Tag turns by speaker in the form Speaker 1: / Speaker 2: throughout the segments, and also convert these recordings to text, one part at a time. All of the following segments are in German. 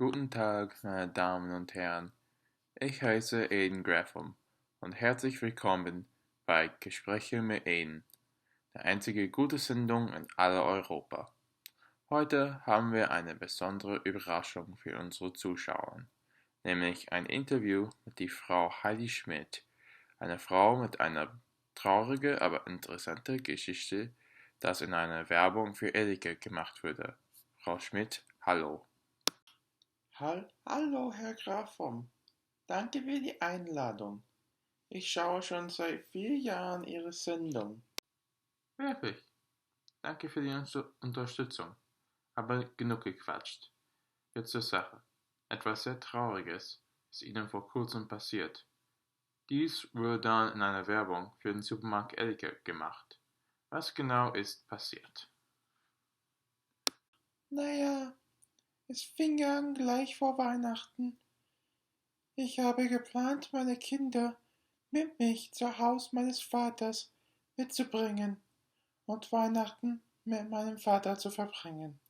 Speaker 1: Guten Tag, meine Damen und Herren. Ich heiße Aiden Graffam und herzlich willkommen bei Gespräche mit Aiden, der einzige gute Sendung in aller Europa. Heute haben wir eine besondere Überraschung für unsere Zuschauer, nämlich ein Interview mit die Frau Heidi Schmidt, eine Frau mit einer traurigen, aber interessanten Geschichte, das in einer Werbung für Edeka gemacht wurde. Frau Schmidt, hallo.
Speaker 2: Hallo, Herr Grafom. Danke für die Einladung. Ich schaue schon seit 4 Jahren Ihre Sendung.
Speaker 1: Wirklich? Danke für die Unterstützung. Aber genug gequatscht. Jetzt zur Sache. Etwas sehr Trauriges ist Ihnen vor kurzem passiert. Dies wurde dann in einer Werbung für den Supermarkt Edeka gemacht. Was genau ist passiert?
Speaker 2: Naja, es fing an gleich vor Weihnachten. Ich habe geplant, meine Kinder mit mich zu Haus meines Vaters mitzubringen und Weihnachten mit meinem Vater zu verbringen,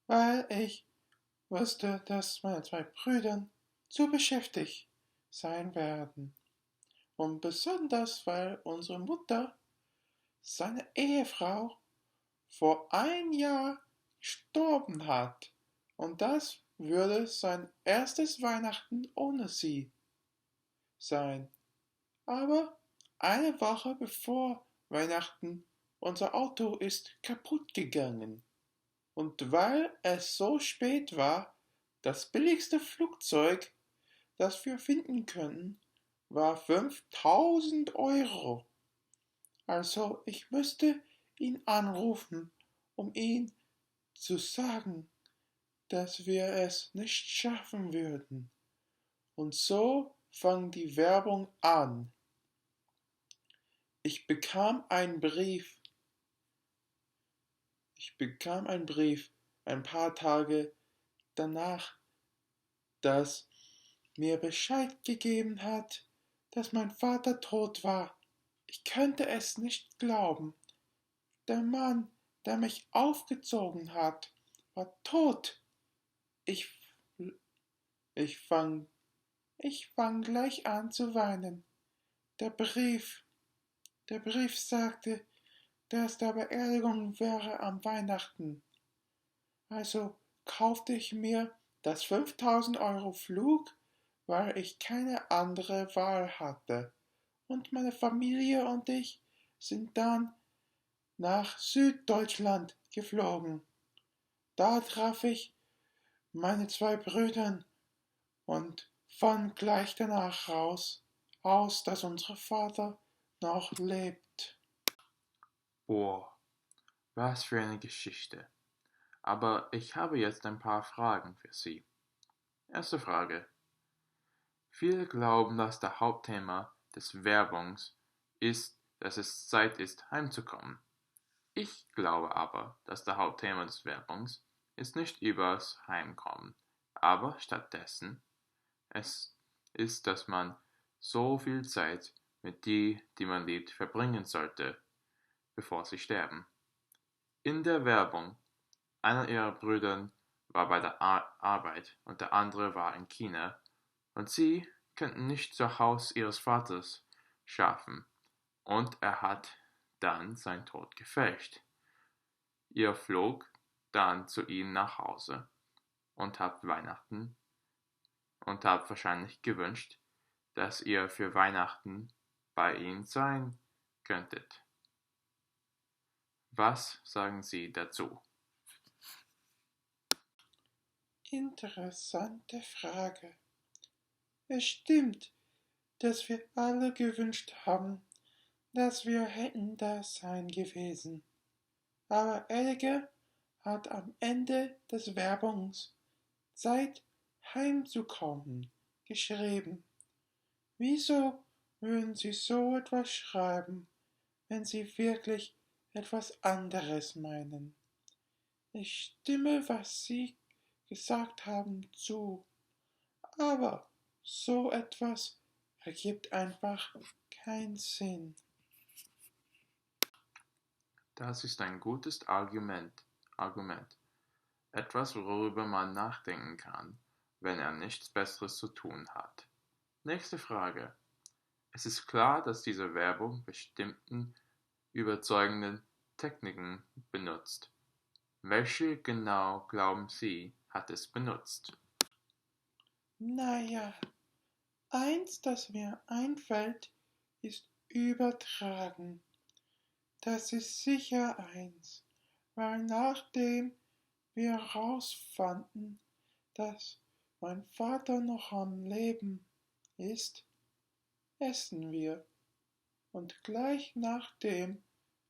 Speaker 2: weil ich wusste, dass meine 2 Brüder zu beschäftigt sein werden. Und besonders, weil unsere Mutter, seine Ehefrau, vor 1 Jahr gestorben hat. Und das würde sein erstes Weihnachten ohne sie sein. Aber eine Woche bevor Weihnachten unser Auto ist kaputt gegangen. Und weil es so spät war, das billigste Flugzeug, das wir finden können, war 5.000 Euro. Also ich müsste ihn anrufen, um ihm zu sagen, dass wir es nicht schaffen würden. Und so fang die Werbung an. Ich bekam einen Brief. Ein paar Tage danach, das mir Bescheid gegeben hat, dass mein Vater tot war. Ich könnte es nicht glauben. Der Mann, der mich aufgezogen hat, war tot. Ich, ich fang, ich fang gleich an zu weinen. Der Brief, der Brief sagte, dass der Beerdigung wäre am Weihnachten. Also kaufte ich mir das 5.000 Euro Flug, weil ich keine andere Wahl hatte. Und meine Familie und ich sind dann nach Süddeutschland geflogen. Da traf ich meine 2 Brüder und fand gleich danach aus, dass unser Vater noch lebt.
Speaker 1: Boah, was für eine Geschichte. Aber ich habe jetzt ein paar Fragen für Sie. Erste Frage. Viele glauben, dass das Hauptthema des Werbungs ist, dass es Zeit ist, heimzukommen. Ich glaube aber, dass das Hauptthema des Werbungs ist nicht übers Heimkommen, aber stattdessen es ist, dass man so viel Zeit mit die man liebt, verbringen sollte, bevor sie sterben. In der Werbung, einer ihrer Brüder war bei der Arbeit und der andere war in China und sie könnten nicht zu Haus ihres Vaters schaffen und er hat dann seinen Tod gefälscht. Ihr flog dann zu ihm nach Hause und habt Weihnachten und habt wahrscheinlich gewünscht, dass ihr für Weihnachten bei ihm sein könntet. Was sagen Sie dazu?
Speaker 2: Interessante Frage. Es stimmt, dass wir alle gewünscht haben, dass wir hätten da sein gewesen. Aber Elke hat am Ende des Werbungs Zeit heimzukommen geschrieben. Wieso würden Sie so etwas schreiben, wenn Sie wirklich etwas anderes meinen? Ich stimme, was Sie gesagt haben, zu, aber so etwas ergibt einfach keinen Sinn.
Speaker 1: Das ist ein gutes Argument. Etwas, worüber man nachdenken kann, wenn er nichts Besseres zu tun hat. Nächste Frage. Es ist klar, dass diese Werbung bestimmten überzeugenden Techniken benutzt. Welche genau glauben Sie, hat es benutzt?
Speaker 2: Naja, eins, das mir einfällt, ist übertragen. Das ist sicher eins, weil nachdem wir herausfanden, dass mein Vater noch am Leben ist, essen wir. Und gleich nachdem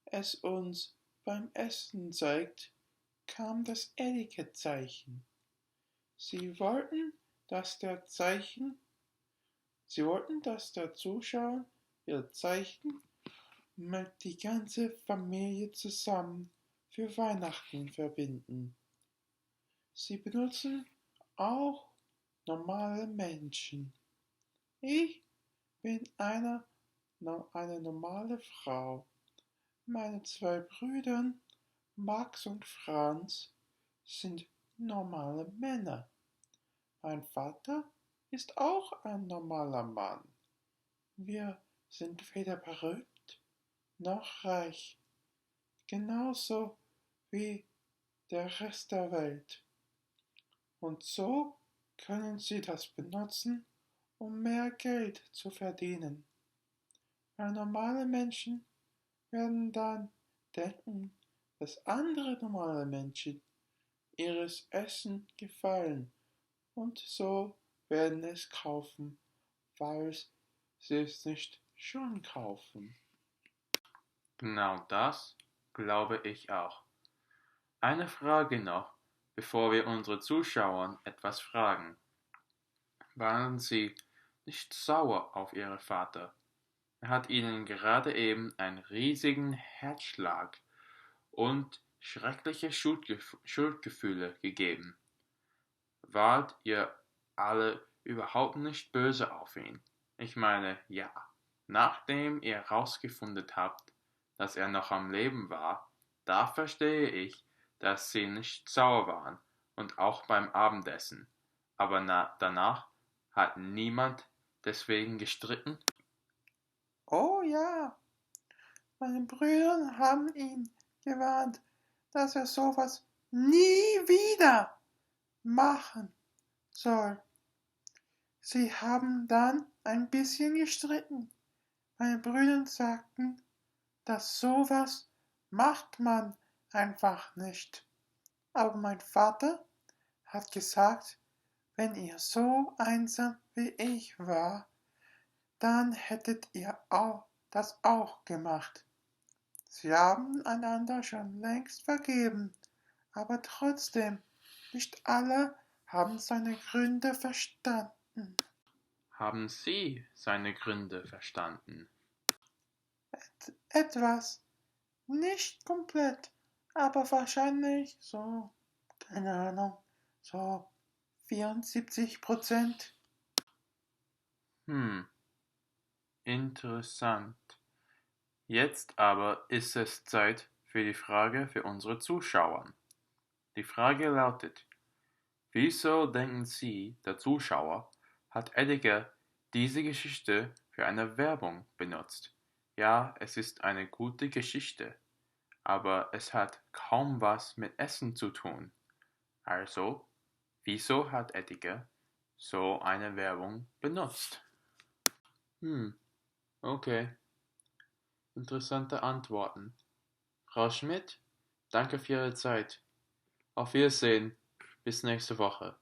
Speaker 2: es uns beim Essen zeigt, kam das Etikettzeichen. Sie wollten, dass der Zeichen, Sie wollten, dass der Zuschauer ihr Zeichen mit die ganze Familie zusammen für Weihnachten verbinden. Sie benutzen auch normale Menschen. Ich bin eine normale Frau. Meine zwei Brüder, Max und Franz, sind normale Männer. Mein Vater ist auch ein normaler Mann. Wir sind weder berühmt noch reich, genauso wie der Rest der Welt. Und so können Sie das benutzen, um mehr Geld zu verdienen. Weil normale Menschen werden dann denken, dass andere normale Menschen ihres Essen gefallen und so werden es kaufen, weil sie es nicht schon kaufen.
Speaker 1: Genau das glaube ich auch. Eine Frage noch, bevor wir unsere Zuschauer etwas fragen. Waren Sie nicht sauer auf Ihren Vater? Er hat Ihnen gerade eben einen riesigen Herzschlag und schreckliche Schuldgefühle gegeben. Wart ihr alle überhaupt nicht böse auf ihn? Ich meine, ja, nachdem ihr herausgefunden habt, dass er noch am Leben war, da verstehe ich, dass sie nicht sauer waren und auch beim Abendessen. Aber danach hat niemand deswegen gestritten?
Speaker 2: Oh ja, meine Brüder haben ihn gewarnt, dass er sowas nie wieder machen soll. Sie haben dann ein bisschen gestritten. Meine Brüder sagten, dass sowas macht man einfach nicht. Aber mein Vater hat gesagt, wenn ihr so einsam wie ich war, dann hättet ihr das auch gemacht. Sie haben einander schon längst vergeben, aber trotzdem, nicht alle haben seine Gründe verstanden.
Speaker 1: Haben Sie seine Gründe verstanden?
Speaker 2: Etwas, nicht komplett, aber wahrscheinlich so, keine Ahnung, so 74%.
Speaker 1: Interessant. Jetzt aber ist es Zeit für die Frage für unsere Zuschauer. Die Frage lautet: Wieso denken Sie, der Zuschauer, hat Edgar diese Geschichte für eine Werbung benutzt? Ja, es ist eine gute Geschichte, aber es hat kaum was mit Essen zu tun. Also, wieso hat Edgar so eine Werbung benutzt? Okay, interessante Antworten. Frau Schmidt, danke für Ihre Zeit. Auf Wiedersehen, bis nächste Woche.